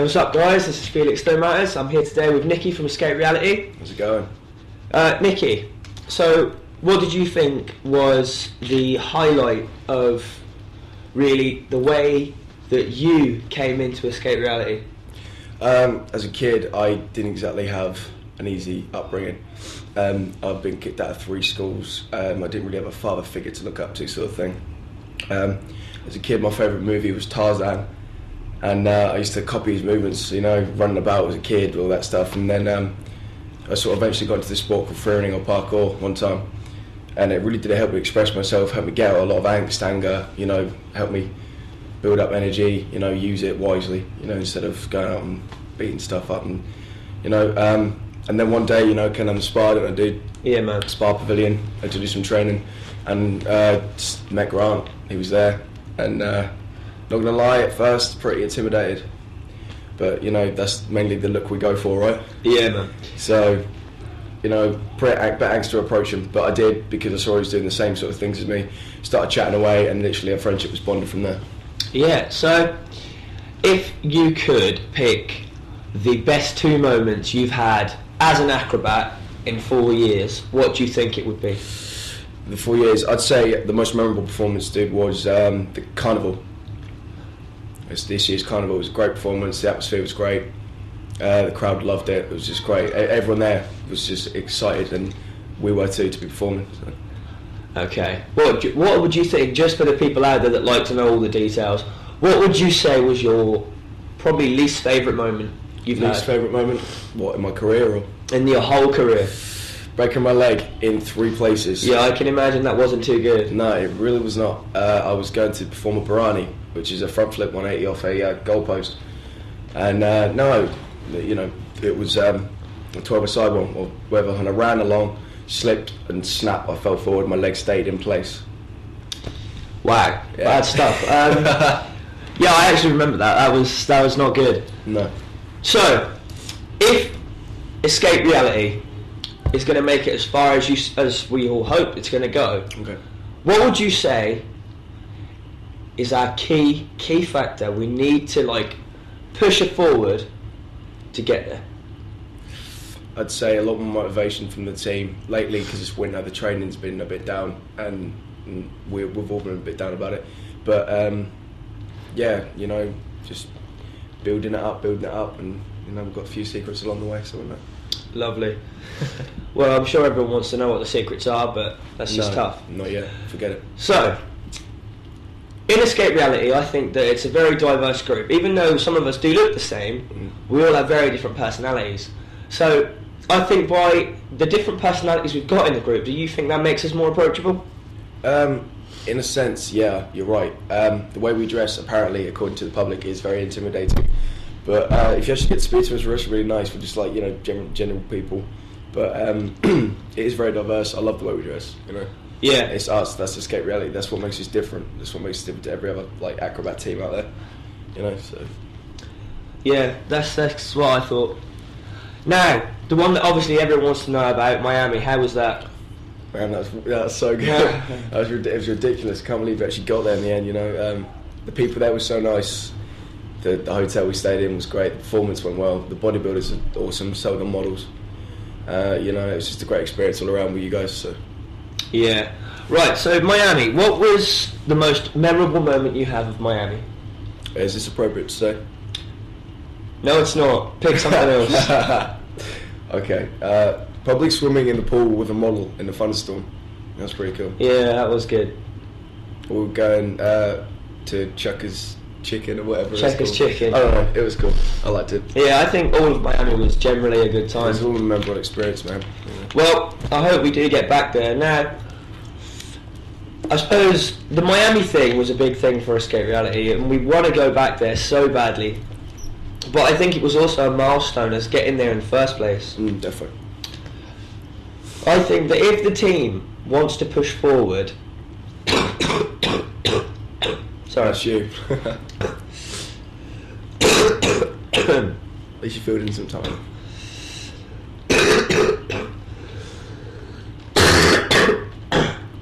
What's up, guys? This is Felix Stomatis. I'm here today with Nikki from Escape Reality. How's it going? Nikki, so what did you think was the highlight of really the way that you came into Escape Reality? As a kid, I didn't exactly have an easy upbringing. I've been kicked out of 3 schools. I didn't really have a father figure to look up to, sort of thing. As a kid, my favourite movie was Tarzan. And I used to copy his movements, you know, running about as a kid, all that stuff. And then I sort of eventually got into this sport called freerunning or parkour one time. And it really did help me express myself, help me get out a lot of angst, anger, you know, help me build up energy, you know, use it wisely, you know, instead of going out and beating stuff up. And, you know, and then one day, you know, kind of inspired and I did Spa Pavilion, I had to do some training. And just met Grant, he was there. And not gonna lie, at first, pretty intimidated. But, you know, that's mainly the look we go for, right? Yeah, man. So, you know, pretty bit angst to approach him. But I did, because I saw he was doing the same sort of things as me. Started chatting away, and literally our friendship was bonded from there. Yeah, so if you could pick the best 2 moments you've had as an acrobat in 4 years, what do you think it would be? The 4 years, I'd say the most memorable performance, dude, was the Carnival. This year's Carnival was a great performance, the atmosphere was great, the crowd loved it, it was just great. Everyone there was just excited, and we were too, to be performing. So. Okay, what would you think, just for the people out there that like to know all the details, what would you say was your probably least favourite moment you've had? Least favourite moment? What, in my career or? In your whole career. Breaking my leg in 3 places. Yeah, I can imagine that wasn't too good. No, it really was not. I was going to perform a Barani, which is a front flip 180 off a goalpost. And no, you know, it was a 12-a-side one or whatever, and I ran along, slipped and snapped. I fell forward, my leg stayed in place. Wow, yeah. Bad stuff. Yeah, I actually remember that. That was not good. No. So, if Escape Reality is going to make it as far as we all hope it's going to go, okay, what would you say is our key factor we need to like push it forward to get there? I'd say a lot more motivation from the team lately, because it's winter, the training's been a bit down, and we've all been a bit down about it. But yeah, you know, just building it up, and you know, we've got a few secrets along the way, so we're not. Lovely. Well, I'm sure everyone wants to know what the secrets are, but that's just tough. Not yet, forget it. So, in Escape Reality, I think that it's a very diverse group. Even though some of us do look the same, we all have very different personalities. So, I think by the different personalities we've got in the group, do you think that makes us more approachable? In a sense, yeah, you're right. The way we dress, apparently, according to the public, is very intimidating. But if you actually get to speak to us, we're actually really nice. We're just like, you know, general people. But it is very diverse. I love the way we dress, you know. Yeah. It's us, that's Escape Reality. That's what makes us different. That's what makes us different to every other like acrobat team out there, you know, so. Yeah, that's what I thought. Now, the one that obviously everyone wants to know about, Miami, how was that? Man, that was so good. It was ridiculous. I can't believe we actually got there in the end, you know. The people there were so nice. The hotel we stayed in was great. The performance went well. The bodybuilders are awesome. So the models. You know, it was just a great experience all around with you guys. So. Yeah. Right, so Miami, what was the most memorable moment you have of Miami? Is this appropriate to say? No, it's not. Pick something else. Okay. Probably swimming in the pool with a model in the thunderstorm. That's pretty cool. Yeah, that was good. We were going to Chucker's Chicken or whatever. Chucker's Chicken. I don't know. It was cool. I liked it. Yeah, I think all of Miami was generally a good time. It was all a memorable experience, man. Yeah. Well, I hope we do get back there. Now, I suppose the Miami thing was a big thing for Escape Reality, and we want to go back there so badly. But I think it was also a milestone as getting there in the first place. Definitely. I think that if the team wants to push forward... Sorry. That's you. At least you filled in some time.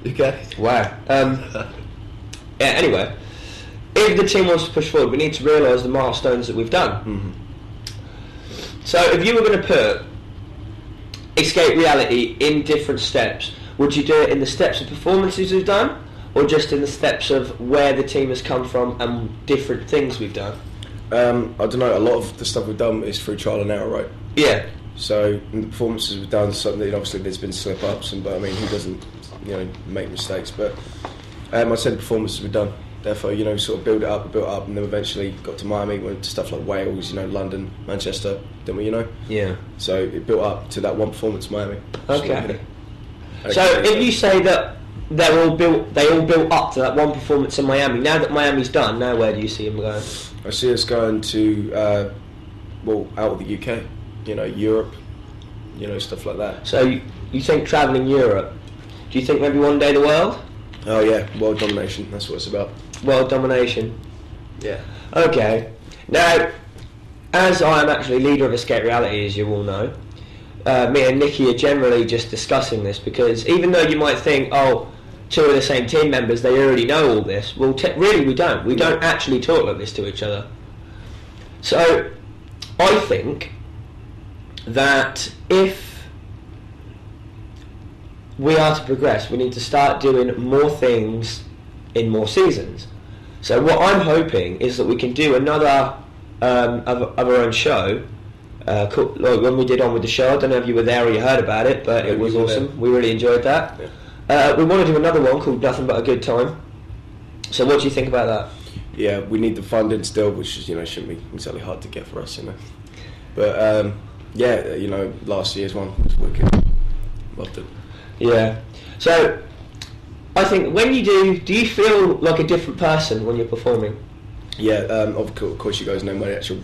Okay. Wow. Yeah, anyway, if the team wants to push forward, we need to realise the milestones that we've done. Mm-hmm. So if you were going to put escape reality in different steps, would you do it in the steps of performances we've done, or just in the steps of where the team has come from and different things we've done? I don't know, a lot of the stuff we've done is through trial and error, right? Yeah. So in the performances we've done, something obviously there's been slip-ups, but I mean, who doesn't, make mistakes? But I said the performances we've done. Therefore, sort of built it up, and then eventually got to Miami, went to stuff like Wales, London, Manchester, didn't we, Yeah. So it built up to that one performance, Miami. Okay. So if you say that they all built up to that one performance in Miami, now that Miami's done, now where do you see them going? I see us going to, out of the UK, Europe, stuff like that. So you think travelling Europe, do you think maybe one day the world? Oh yeah, world domination, that's what it's about. World domination. Yeah. Okay. Now, as I am actually leader of Escape Reality, as you all know, me and Nikki are generally just discussing this, because even though you might think, oh, two of the same team members, they already know all this, well, really we don't. We don't actually talk like this to each other. So, I think that if we are to progress, we need to start doing more things in more seasons. So what I'm hoping is that we can do another of our own show, like when we did On With The Show. I don't know if you were there or you heard about it, but it was awesome. We really enjoyed that. Yeah. We want to do another one called Nothing But A Good Time. So what do you think about that? Yeah, we need the funding still, which is, shouldn't be exactly hard to get for us, But last year's one was wicked. Loved it. Yeah. So I think when you do you feel like a different person when you're performing? Yeah, of course you guys know my actual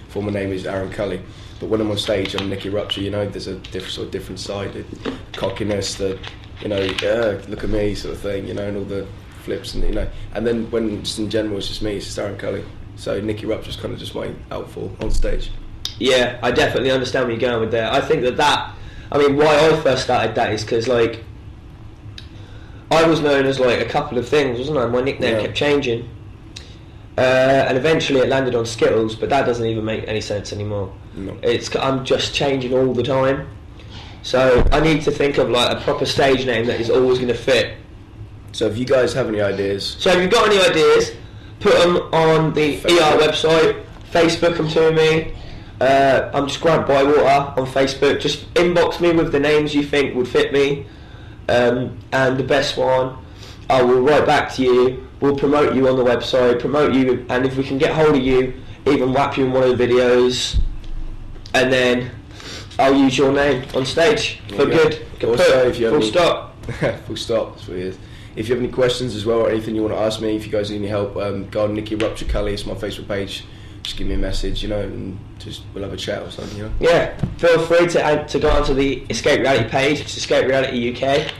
former name is Aaron Cully, but when I'm on stage I'm Nikki Rupture, there's a different side, the cockiness, the look at me sort of thing, and all the flips and and then when just in general it's just me, it's just Aaron Cully. So Nikki Rupture's kind of just my outfall on stage. Yeah, I definitely understand where you're going with that. I think that why I first started that is because I was known as a couple of things, wasn't I? My nickname kept changing, and eventually it landed on Skittles, but that doesn't even make any sense anymore. No. I'm just changing all the time, so I need to think of a proper stage name that is always going to fit. So if you guys have any ideas, so if you've got any ideas, put them on the ER website, Facebook them to me. I'm just Grant Bywater on Facebook. Just inbox me with the names you think would fit me, and the best one I will write back to you. We'll promote you on the website, promote you, and if we can get hold of you, even whap you in one of the videos, and then I'll use your name on stage for good. Full stop. Full stop, that's what it is. If you have any questions as well or anything you want to ask me, if you guys need any help, go on Nikki Rupture Cully, it's my Facebook page. Just give me a message, and we'll have a chat or something, Yeah, feel free to go onto the Escape Reality page, which is Escape Reality UK.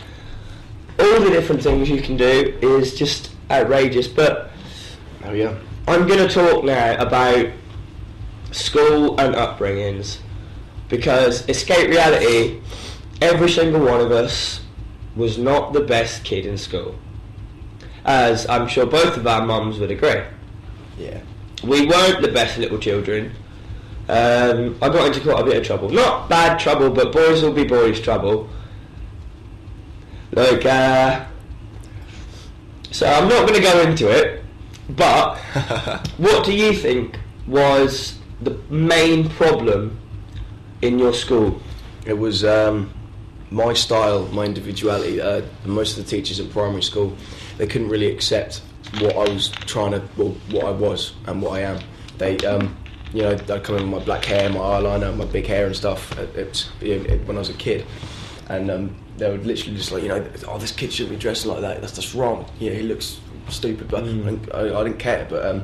All the different things you can do is just outrageous, but oh yeah, I'm going to talk now about school and upbringings, because Escape Reality, every single one of us was not the best kid in school, as I'm sure both of our mums would agree. Yeah. We weren't the best little children. I got into quite a bit of trouble. Not bad trouble, but boys will be boys trouble. So I'm not going to go into it, but what do you think was the main problem in your school? It was my style, my individuality. Most of the teachers in primary school, they couldn't really accept what I was what I was and what I am. They, I'd come in with my black hair, my eyeliner, my big hair and stuff. When I was a kid, and they would literally just this kid shouldn't be dressing like that. That's just wrong. He looks stupid. But I didn't care. But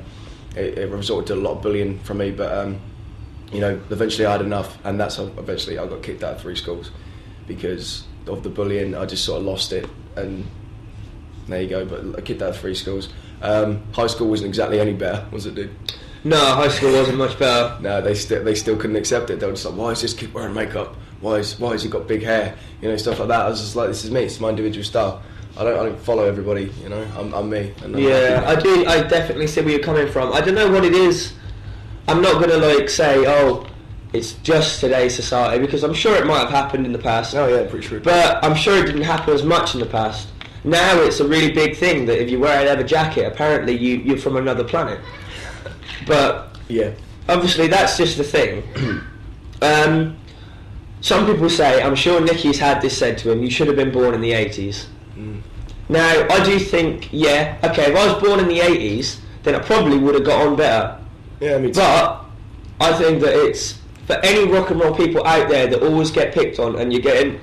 it resulted to a lot of bullying from me. But eventually I had enough, and that's how eventually I got kicked out of 3 schools because of the bullying. I just sort of lost it and. There you go, but I kicked out of 3 schools. High school wasn't exactly any better, was it, dude? No, high school wasn't much better. No, they still couldn't accept it. They were just like, why is this kid wearing makeup? Why has he got big hair? Stuff like that. I was just like, this is me, it's my individual style. I don't follow everybody. You know, I'm me. And I'm Yeah, happy. I do. I definitely see where you're coming from. I don't know what it is. I'm not gonna like say, oh, it's just today's society, because I'm sure it might have happened in the past. Oh yeah, pretty sure. But I'm sure it didn't happen as much in the past. Now it's a really big thing that if you wear a leather jacket, apparently you're from another planet. But Yeah. obviously that's just the thing. Some people say, I'm sure Nicky's had this said to him, you should have been born in the 80s. Now, I do think, yeah, okay, if I was born in the 80s, then I probably would have got on better. Yeah, me too. But I think that it's, for any rock and roll people out there that always get picked on, and you're getting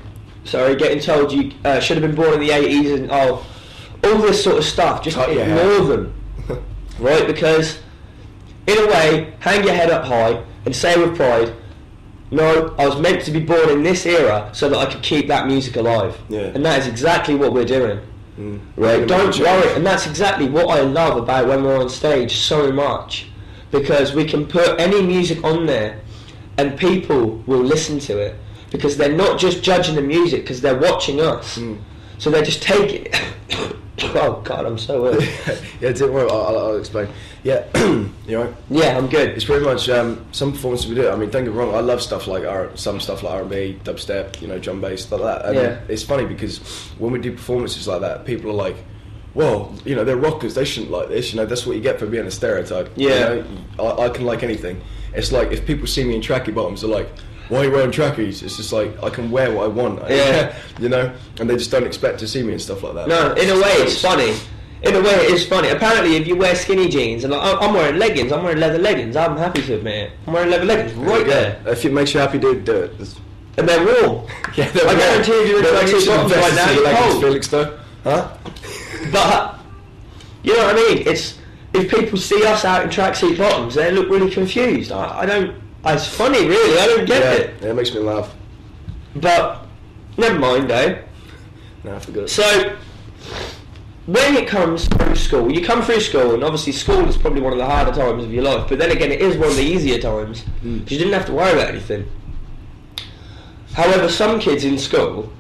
told you should have been born in the 80s, and all this sort of stuff, just ignore them. Right? Because, in a way, hang your head up high and say with pride, no, I was meant to be born in this era so that I could keep that music alive. Yeah. And that is exactly what we're doing. Right? Yeah, Don't change. worry. And that's exactly what I love about when we're on stage so much. Because we can put any music on there and people will listen to it. Because they're not just judging the music, because they're watching us. So they just take it. Oh God, I'm so ill. Yeah, don't worry, I'll explain. Yeah, you know. Yeah, I'm good. It's pretty much some performances we do. I mean, don't get me wrong. I love stuff like some stuff like R&B, dubstep, you know, drum bass, stuff like that. And Yeah. it's funny because when we do performances like that, people are like, "Well, you know, they're rockers. They shouldn't like this. You know, that's what you get for being a stereotype." Yeah. You know, I can like anything. It's like if people see me in tracky bottoms, they're like, "Why are you wearing trackies?" It's just like I can wear what I want. Yeah. You know, and they just don't expect to see me and stuff like that. No, in a way it's funny. In a way it is funny. Apparently if you wear skinny jeans, and I'm wearing leggings, I'm wearing leather leggings, I'm happy to admit it. I'm wearing leather leggings right there. If it makes you happy, dude, do it. And they're warm. Yeah, I guarantee if you're in tracksuit bottoms right now, you're cold. Felix, though, huh? But, you know what I mean? It's, if people see us out in tracksuit bottoms, they look really confused. I don't, it's funny really, I don't get it. Yeah, it makes me laugh. But, never mind though. No, I forgot. So, when it comes through school, you come through school, and obviously school is probably one of the harder times of your life, but then again it is one of the easier times, because you didn't have to worry about anything. However, some kids in school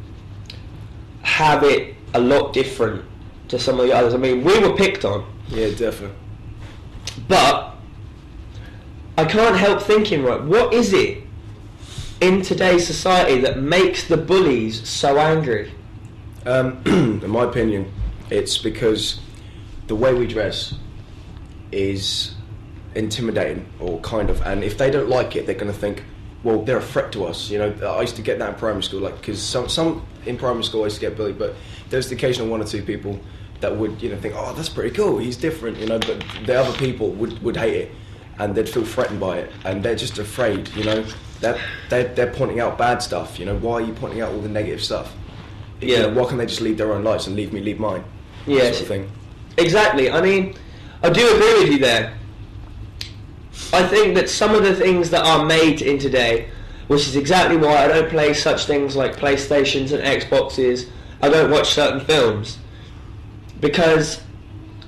have it a lot different to some of the others. I mean, we were picked on, Yeah, definitely. but I can't help thinking, right, what is it in today's society that makes the bullies so angry? In my opinion, it's because the way we dress is intimidating, or kind of, and if they don't like it, they're going to think, well, they're a threat to us. You know, I used to get that in primary school, like, because some in primary school I used to get bullied, but there's the occasional one or two people that would, you know, think, oh, that's pretty cool, he's different, you know, but the other people would hate it, and they'd feel threatened by it, and they're just afraid, you know, that they're pointing out bad stuff. You know, why are you pointing out all the negative stuff? Yeah. You know, why can't they just lead their own lives and leave me lead mine? Yes, Sort of thing. exactly. I mean, I do agree with you there. I think that some of the things that are made in today, which is exactly why I don't play such things like PlayStations and Xboxes, I don't watch certain films, because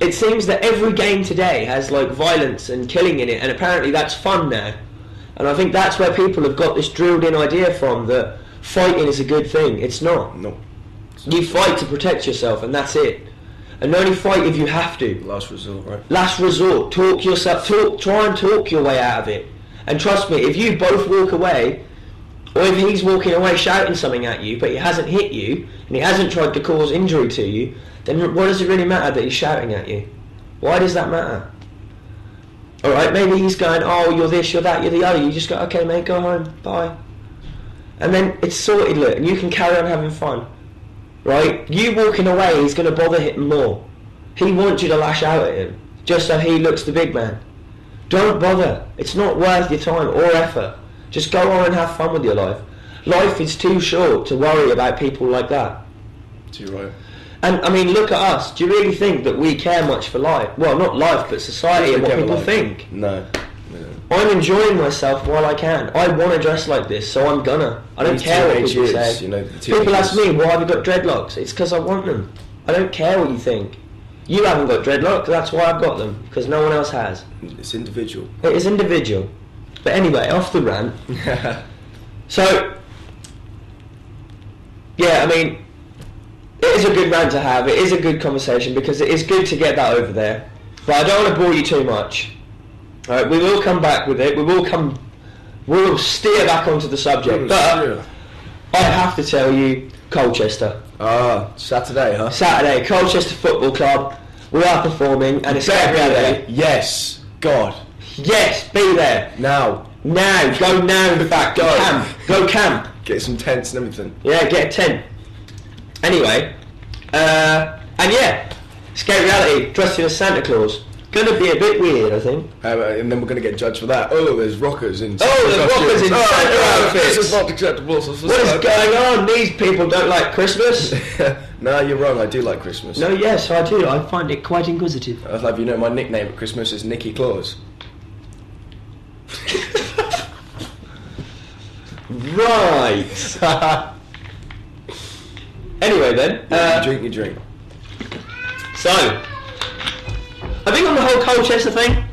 it seems that every game today has like violence and killing in it, and apparently that's fun now. And I think that's where people have got this drilled in idea from, that fighting is a good thing. It's not. No. You fight to protect yourself, and that's it. And only fight if you have to. Last resort, right? Last resort. Try and talk your way out of it. And trust me, if you both walk away, or if he's walking away shouting something at you, but he hasn't hit you, and he hasn't tried to cause injury to you, then what does it really matter that he's shouting at you? Why does that matter? Alright, maybe he's going, oh, you're this, you're that, you're the other. You just go, okay, mate, go home, bye. And then it's sorted, look, and you can carry on having fun. Right? You walking away is going to bother him more. He wants you to lash out at him, just so he looks the big man. Don't bother. It's not worth your time or effort. Just go on and have fun with your life. Life is too short to worry about people like that. Too right. And, I mean, look at us. Do you really think that we care much for life? Well, not life, but society and what people think. No. I'm enjoying myself while I can. I want to dress like this, so I'm gonna. I don't care what people say. You know, People ask me, why have you got dreadlocks? It's because I want them. I don't care what you think. You haven't got dreadlocks, that's why I've got them, because no one else has. It's individual. It is individual. But anyway, off the rant. So, yeah, I mean, it it is a good rant to have. It is a good conversation because it is good to get that over there. But I don't want to bore you too much. All right, we will come back with it. We will steer back onto the subject. But I have to tell you, Colchester. Saturday, huh? Saturday, Colchester Football Club. We are performing, and it's Saturday. Yes, God. Yes, be there. Now. Go now, in fact. Go camp. Get some tents and everything. Yeah, get a tent. Anyway, and yeah, Skate Reality, dressed as Santa Claus. Gonna be a bit weird, I think. And then we're gonna get judged for that. Oh, there's rockers in Santa outfits. This is not acceptable. What is going on? These people don't like Christmas. No, you're wrong. I do like Christmas. No, yes, I do. I find it quite inquisitive. I'll have you know my nickname at Christmas is Nikki Claus. Right. Anyway then. You drink. So, I think on the whole Colchester thing,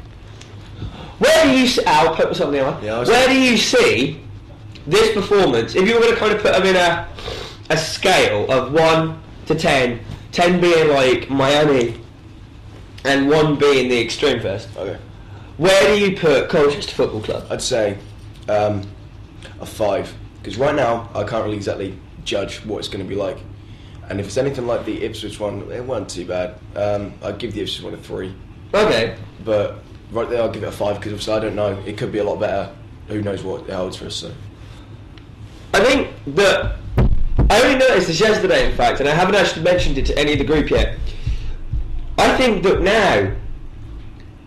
where do you see... I'll put this on the other. Yeah, where do you see this performance, if you were going to kind of put them in a scale of 1 to 10, 10 being like Miami and 1 being the Extreme Fest, Okay. where do you put Colchester Football Club? I'd say a 5, because right now I can't really exactly judge what it's going to be like, and if it's anything like the Ipswich one, it wasn't too bad. I'd give the Ipswich one a 3. Okay. But right there I'll give it a 5 because obviously I don't know, it could be a lot better. Who knows what it holds for us. So I think that I only noticed this yesterday, in fact, and I haven't actually mentioned it to any of the group yet. I think that now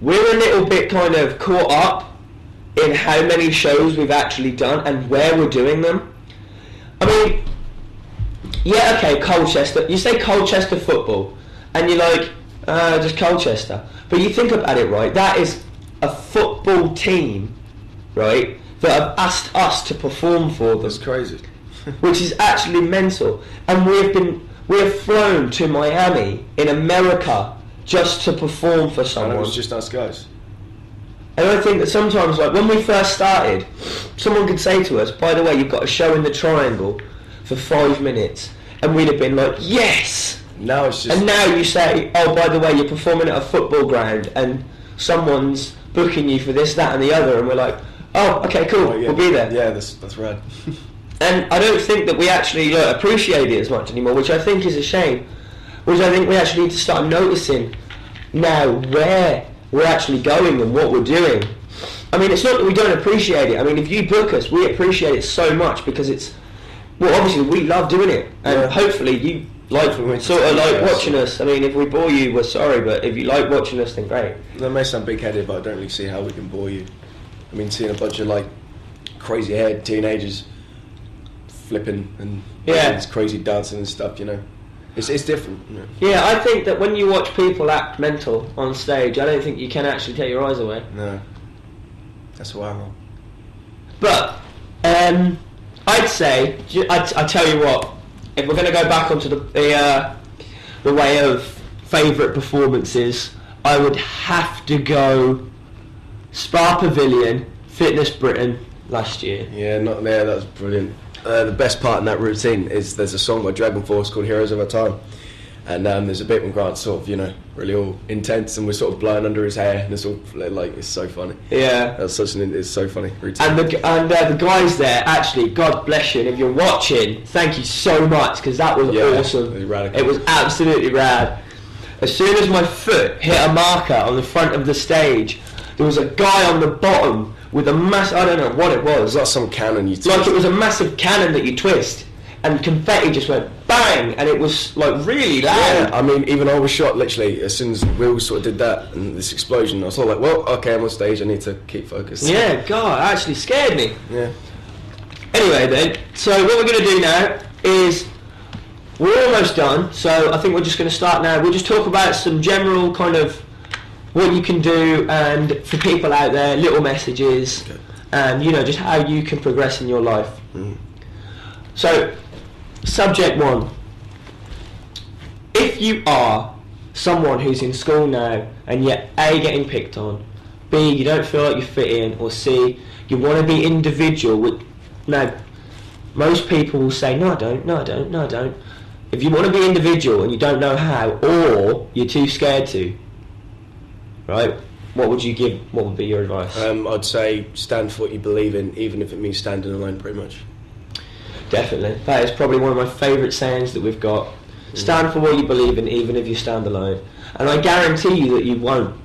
we're a little bit kind of caught up in how many shows we've actually done and where we're doing them. I mean, yeah, okay, Colchester. You say Colchester football, and you're like, just Colchester. But you think about it, right? That is a football team, right, that have asked us to perform for them. that's crazy. Which is actually mental. And we have flown to Miami in America just to perform for someone. And it was just us guys. And I think that sometimes, like when we first started, someone could say to us, by the way, you've got a show in the Triangle for 5 minutes, and we'd have been like, yes! Now it's just... And now you say, oh, by the way, you're performing at a football ground, and someone's booking you for this, that and the other, and we're like, oh, okay, cool, Oh, yeah. we'll be there. Yeah, that's rad. And I don't think that we actually appreciate it as much anymore, which I think is a shame. Which I think we actually need to start noticing now where we're actually going and what we're doing. I mean, it's not that we don't appreciate it. I mean, if you book us, we appreciate it so much because it's... Well, obviously, we love doing it. And hopefully you like watching us. I mean, if we bore you, we're sorry, but if you like watching us, then great. That may sound big-headed, but I don't really see how we can bore you. I mean, seeing a bunch of, like, crazy-haired teenagers flipping and it's crazy dancing and stuff, you know. It's different. You know? Yeah, I think that when you watch people act mental on stage, I don't think you can actually take your eyes away. No. That's why I'm wrong. But, I'd say, I tell you what, if we're going to go back onto the way of favourite performances, I would have to go Spa Pavilion, Fitness Britain last year. Yeah, not there, that was brilliant. The best part in that routine is there's a song by Dragon Force called Heroes of Our Time, and there's a bit when Grant's sort of, you know, really all intense and we're sort of blowing under his hair and it's all like, it's so funny. Yeah, that's it's so funny routine. And the guys there, actually, God bless you, and if you're watching, thank you so much, because that was awesome. It was absolutely rad. As soon as my foot hit a marker on the front of the stage, there was a guy on the bottom with a I don't know what it was. It was like some cannon you twist. Like it was a massive cannon that you twist, and confetti just went bang, and it was like really loud. Yeah, I mean, even I was shocked literally as soon as we all sort of did that and this explosion. I was sort of like, well, okay, I'm on stage, I need to keep focused. Yeah, God, it actually scared me. Yeah. Anyway then, so what we're going to do now is, we're almost done, so I think we're just going to start now. We'll just talk about some general kind of what you can do, and for people out there, little messages, and you know, just how you can progress in your life. So, subject 1. If you are someone who's in school now and yet A, getting picked on, B, you don't feel like you fit in, or C, you want to be individual. Now, most people will say, no I don't, no I don't, no I don't. if you want to be individual and you don't know how, or you're too scared to, right? What would be your advice? I'd say stand for what you believe in, even if it means standing alone, pretty much. Definitely. That is probably one of my favourite sayings that we've got. Stand for what you believe in, even if you stand alone. And I guarantee you that you won't.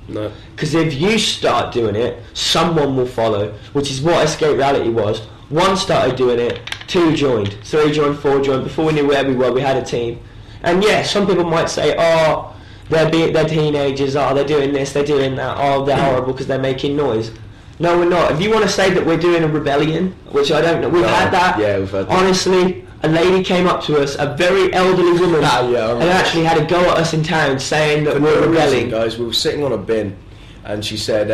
No. Because if you start doing it, someone will follow, which is what Escape Reality was. 1 started doing it, 2 joined, 3 joined, 4 joined. Before we knew where we were, we had a team. And yeah, some people might say, oh, they're teenagers, oh, they're doing this, they're doing that, oh, they're horrible because they're making noise. No, we're not. If you want to say that we're doing a rebellion, which I don't know, we've had that. Yeah, we've had that. Honestly, a lady came up to us, a very elderly woman, and actually had a go at us in town saying that we're rebelling. Guys, we were sitting on a bin, and she said,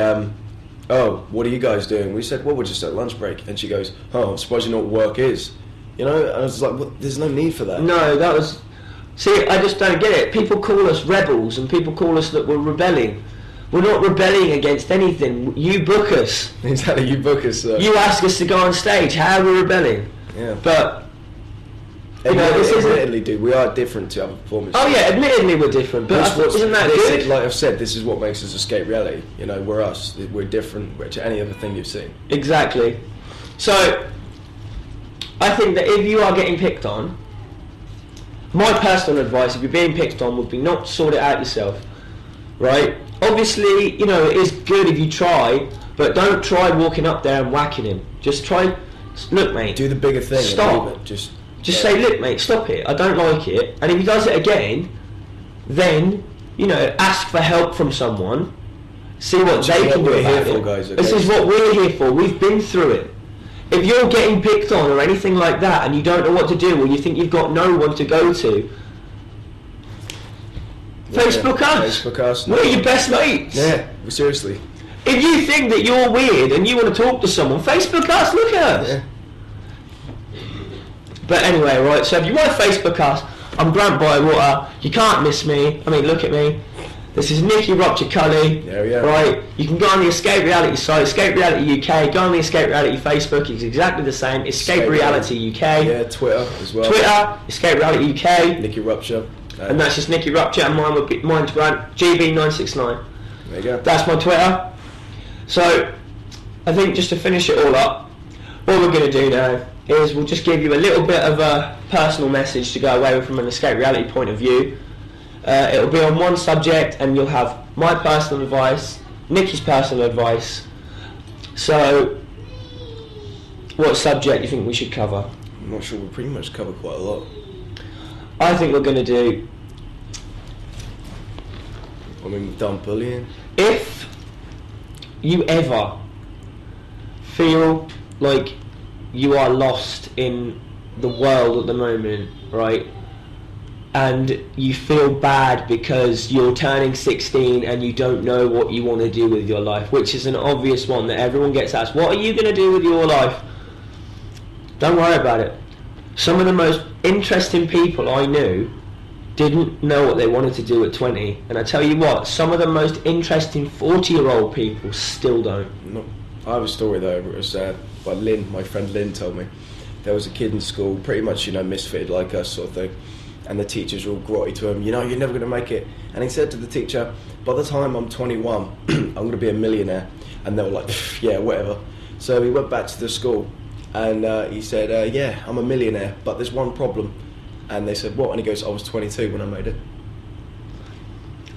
oh, what are you guys doing? We said, well, we're just at lunch break. And she goes, oh, I'm surprised you know what work is. You know, and I was like, well, there's no need for that. No, that was... See, I just don't get it. People call us rebels and people call us that we're rebelling. We're not rebelling against anything. You book us. Exactly, you book us. You ask us to go on stage. How are we rebelling? Yeah. But, you know, admittedly, dude, we are different to other performers. Oh yeah, admittedly we're different. But isn't that good? Like I've said, this is what makes us Escape Reality. You know, we're us. We're different to any other thing you've seen. Exactly. So, I think that if you are getting picked on, my personal advice, if you're being picked on, would be not to sort it out yourself, right? Obviously, you know, it is good if you try, but don't try walking up there and whacking him. Just try, look mate. Do the bigger thing. Stop. Just say, look mate, stop it, I don't like it. And if he does it again, then, you know, ask for help from someone, see what they can do about it. Guys, okay? This is what we're here for, we've been through it. If you're getting picked on or anything like that and you don't know what to do or you think you've got no one to go to, Facebook us. Facebook us. We're your best mates. Yeah, seriously. If you think that you're weird and you want to talk to someone, Facebook us, look at us. Yeah. But anyway, right, so if you want to Facebook us, I'm Grant Bywater, you can't miss me, I mean look at me. This is Nikki Cully. There we are. Right, you can go on the Escape Reality site, Escape Reality UK, go on the Escape Reality Facebook, it's exactly the same, Escape Reality UK. Yeah, Twitter as well. Twitter, Escape Reality UK. Nikki Rupture. And that's just Nikki Rupture, and mine's Grant, GB969. There you go. That's my Twitter. So, I think just to finish it all up, what we're going to do now is we'll just give you a little bit of a personal message to go away with from an Escape Reality point of view. It'll be on one subject and you'll have my personal advice, Nikki's personal advice. So, what subject do you think we should cover? I'm not sure, we pretty much cover quite a lot. I think we're going to do... I mean, we've done bullying. If you ever feel like you are lost in the world at the moment, right? And you feel bad because you're turning 16 and you don't know what you want to do with your life, which is an obvious one that everyone gets asked, what are you going to do with your life? Don't worry about it. Some of the most interesting people I knew didn't know what they wanted to do at 20, and I tell you what, some of the most interesting 40-year-old people still don't. No. I have a story though, it was by Lynn, my friend Lynn told me. There was a kid in school, pretty much, you know, misfitted like us sort of thing, and the teachers were all grotty to him, you know, you're never going to make it. And he said to the teacher, by the time I'm 21, I'm going to be a millionaire. And they were like, yeah, whatever. So he went back to the school and he said, yeah, I'm a millionaire, but there's one problem. And they said, what? And he goes, I was 22 when I made it.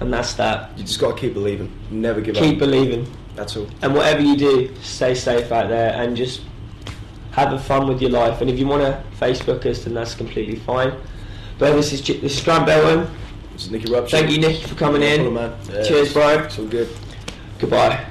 And that's that. You just got to keep believing, never give up. Keep believing. That's all. And whatever you do, stay safe out there and just have fun with your life. And if you want to Facebook us, then that's completely fine. But this is Grant Belwin. This is Nikki Rupture. Thank you, Nikki, for coming in. Man. Yeah, cheers, bro. It's all good. Goodbye.